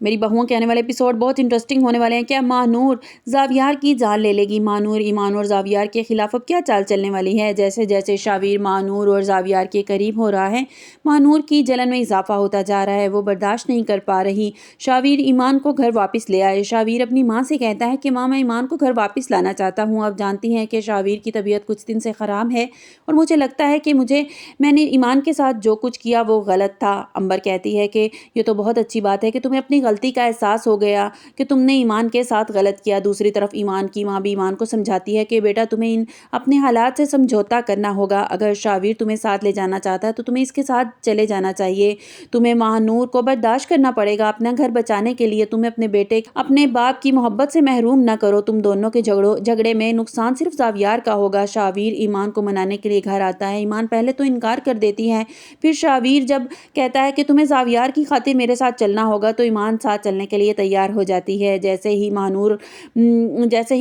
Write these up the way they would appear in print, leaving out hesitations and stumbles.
मेरी बहुओं के आने वाले एपिसोड बहुत इंटरेस्टिंग होने वाले हैं। क्या महानूर ज़ावियार की जान ले लेगी? महानूर ईमान और ज़ावियार के खिलाफ अब क्या चाल चलने वाली है? जैसे जैसे शावीर महानूर और ज़ावियार के करीब हो रहा है, महानूर की जलन में इजाफा होता जा रहा है। वो बर्दाश्त नहीं कर पा रही। शावीर ईमान को घर वापस ले आए। शावीर अपनी माँ से कहता है कि माँ, मैं ईमान को घर वापस लाना चाहता हूँ। अब जानती हैं कि शावीर की तबीयत कुछ दिन से ख़राब है और मुझे लगता है कि मैंने ईमान के साथ जो कुछ किया वो गलत था। अंबर कहती है कि ये तो बहुत अच्छी बात है कि तुम्हें अपनी गलती का एहसास हो गया कि तुमने ईमान के साथ गलत किया। दूसरी तरफ ईमान की माँ भी ईमान को समझाती है कि बेटा, तुम्हें इन अपने हालात से समझौता करना होगा। अगर शावीर तुम्हें साथ ले जाना चाहता है तो तुम्हें इसके साथ चले जाना चाहिए। तुम्हें महानूर को बर्दाश्त करना पड़ेगा अपना घर बचाने के लिए। तुम्हें अपने बेटे, अपने बाप की मोहब्बत से महरूम न करो। तुम दोनों के झगड़े में नुकसान सिर्फ ज़ावियार का होगा। शावीर ईमान को मनाने के लिए घर आता है। ईमान पहले तो इनकार कर देती है, फिर शावीर जब कहता है कि तुम्हें ज़ावियार की खातिर मेरे साथ चलना होगा तो ईमान साथ चलने के लिए तैयार हो जाती है। जैसे ही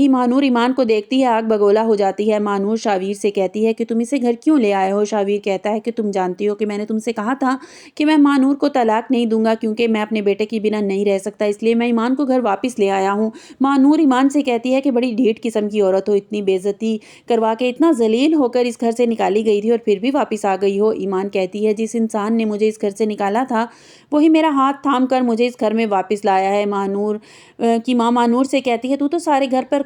महानूर ईमान को देखती है, आग बगोला हो जाती है। महानूर शावीर से कहती है कि तुम इसे घर क्यों ले आए हो? शावीर कहता है कि तुम जानती हो कि मैंने तुमसे कहा था कि मैं महानूर को तलाक नहीं दूंगा, क्योंकि मैं अपने बेटे के बिना नहीं रह सकता, इसलिए मैं ईमान को घर वापस ले आया हूँ। महानूर ईमान से कहती है कि बड़ी ढीठ किस्म की औरत हो, इतनी बेइज्जती करवा के, इतना जलील होकर इस घर से निकाली गई थी और फिर भी वापस आ गई हो। ईमान कहती है, जिस इंसान ने मुझे इस घर से निकाला था वही मेरा हाथ थाम कर मुझे इस घर में वापस लाया है। महानूर की माँ महानूर से कहती है, तू तो सारे घर पर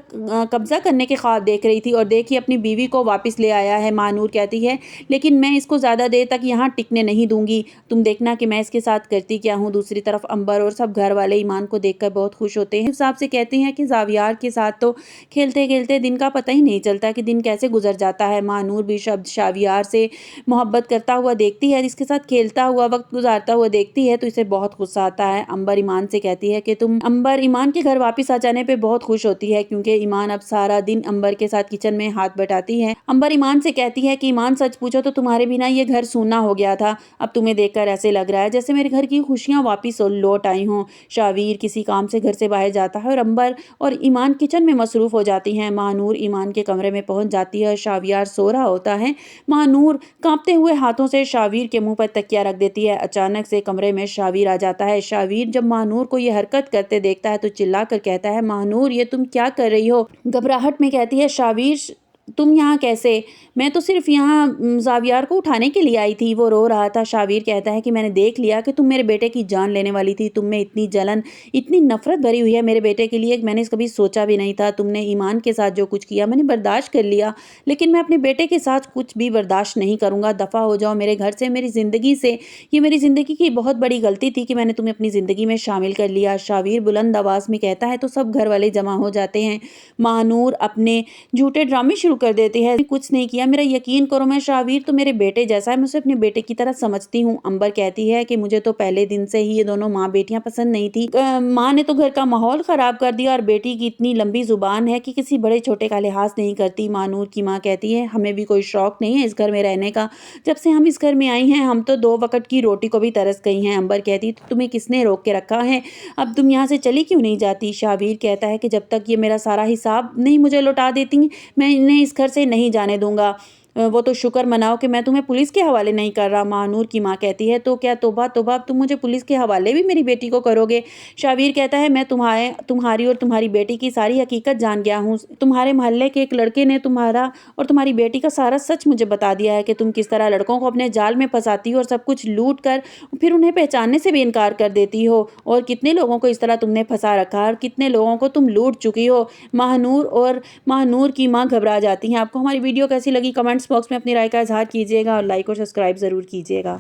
कब्जा करने के ख्वाब देख रही थी और देखी अपनी बीवी को वापस ले आया है। महानूर कहती है, लेकिन मैं इसको ज़्यादा देर तक यहाँ टिकने नहीं दूंगी। तुम देखना कि मैं इसके साथ करती क्या हूँ। दूसरी तरफ अंबर और सब घर वाले ईमान को देखकर बहुत खुश होते हैं। हिसाब से कहते हैं कि ज़ावियार के साथ तो खेलते खेलते दिन का पता ही नहीं चलता कि दिन कैसे गुजर जाता है। महानूर भी शब्द शावियार से मोहब्बत करता हुआ देखती है, इसके साथ खेलता हुआ, वक्त गुजारता हुआ देखती है तो इसे बहुत गुस्सा आता है। अंबर ईमान से कहती है कि अंबर ईमान के घर वापस आ जाने पे बहुत खुश होती है, क्योंकि ईमान अब सारा दिन अंबर के साथ किचन में हाथ बटाती है। अंबर ईमान से कहती है कि ईमान, सच पूछो तो तुम्हारे बिना ये घर सूना हो गया था। अब तुम्हें देखकर ऐसे लग रहा है जैसे मेरे घर की खुशियां वापस लौट आई हों। शावीर किसी काम से घर से बाहर जाता है और अंबर और ईमान किचन में मसरूफ हो जाती हैं। महानूर ईमान के कमरे में पहुंच जाती है। शावियार सो रहा होता है। महानूर कांपते हुए हाथों से शावीर के मुंह पर तकिया रख देती है। अचानक से कमरे में शावीर आ जाता है। शावीर जब महानूर को ये हरकत करते देखता है तो चिल्लाकर कहता है, महानूर, ये तुम क्या कर रही हो? घबराहट में कहती है शावीर, तुम यहाँ कैसे? मैं तो सिर्फ यहाँ ज़ावियार को उठाने के लिए आई थी। वो रो रहा था। शावीर कहता है कि मैंने देख लिया कि तुम मेरे बेटे की जान लेने वाली थी। तुम में इतनी जलन, इतनी नफरत भरी हुई है मेरे बेटे के लिए, मैंने कभी सोचा भी नहीं था। तुमने ईमान के साथ जो कुछ किया मैंने बर्दाश्त कर लिया, लेकिन मैं अपने बेटे के साथ कुछ भी बर्दाश्त नहीं करूँगा। दफ़ा हो जाओ मेरे घर से, मेरी ज़िंदगी से। ये मेरी ज़िंदगी की बहुत बड़ी गलती थी कि मैंने तुम्हें अपनी ज़िंदगी में शामिल कर लिया। शावीर बुलंद आवाज़ में कहता है तो सब घर वाले जमा हो जाते हैं। महानूर अपने झूठे ड्रामे शुरू कर देती है। कुछ नहीं किया, मेरा यकीन करो, मैं शावीर तो मेरे बेटे जैसा है, मैं उसे अपने बेटे की तरह समझती हूँ। अंबर कहती है कि मुझे तो पहले दिन से ही ये दोनों माँ बेटियां पसंद नहीं थी। माँ ने तो घर का माहौल खराब कर दिया और बेटी की इतनी लंबी जुबान है कि किसी बड़े छोटे का लिहाज नहीं करती। महानूर की माँ कहती है, हमें भी कोई शौक नहीं है इस घर में रहने का। जब से हम इस घर में आई हैं हम तो 2 वक्त की रोटी को भी तरस गई हैं। अंबर कहती, तो तुम्हें किसने रोक के रखा है? अब तुम यहाँ से चली क्यों नहीं जाती? शावीर कहता है कि जब तक ये मेरा सारा हिसाब नहीं मुझे लौटा देती मैं इन्हें इस घर से नहीं जाने दूंगा। वो तो शुक्र मनाओ कि मैं तुम्हें पुलिस के हवाले नहीं कर रहा। महानूर की माँ कहती है, तो क्या तौबा तौबा, अब तुम मुझे पुलिस के हवाले भी मेरी बेटी को करोगे? शावीर कहता है, मैं तुम्हारी और तुम्हारी बेटी की सारी हकीकत जान गया हूँ। तुम्हारे मोहल्ले के एक लड़के ने तुम्हारा और तुम्हारी बेटी का सारा सच मुझे बता दिया है कि तुम किस तरह लड़कों को अपने जाल में फंसाती हो और सब कुछ लूट कर फिर उन्हें पहचानने से भी इनकार कर देती हो। और कितने लोगों को इस तरह तुमने फंसा रखा और कितने लोगों को तुम लूट चुकी हो। महानूर की माँ घबरा जाती हैं। आपको हमारी वीडियो कैसी लगी? कमेंट्स बॉक्स में अपनी राय का इजहार कीजिएगा और लाइक और सब्सक्राइब ज़रूर कीजिएगा।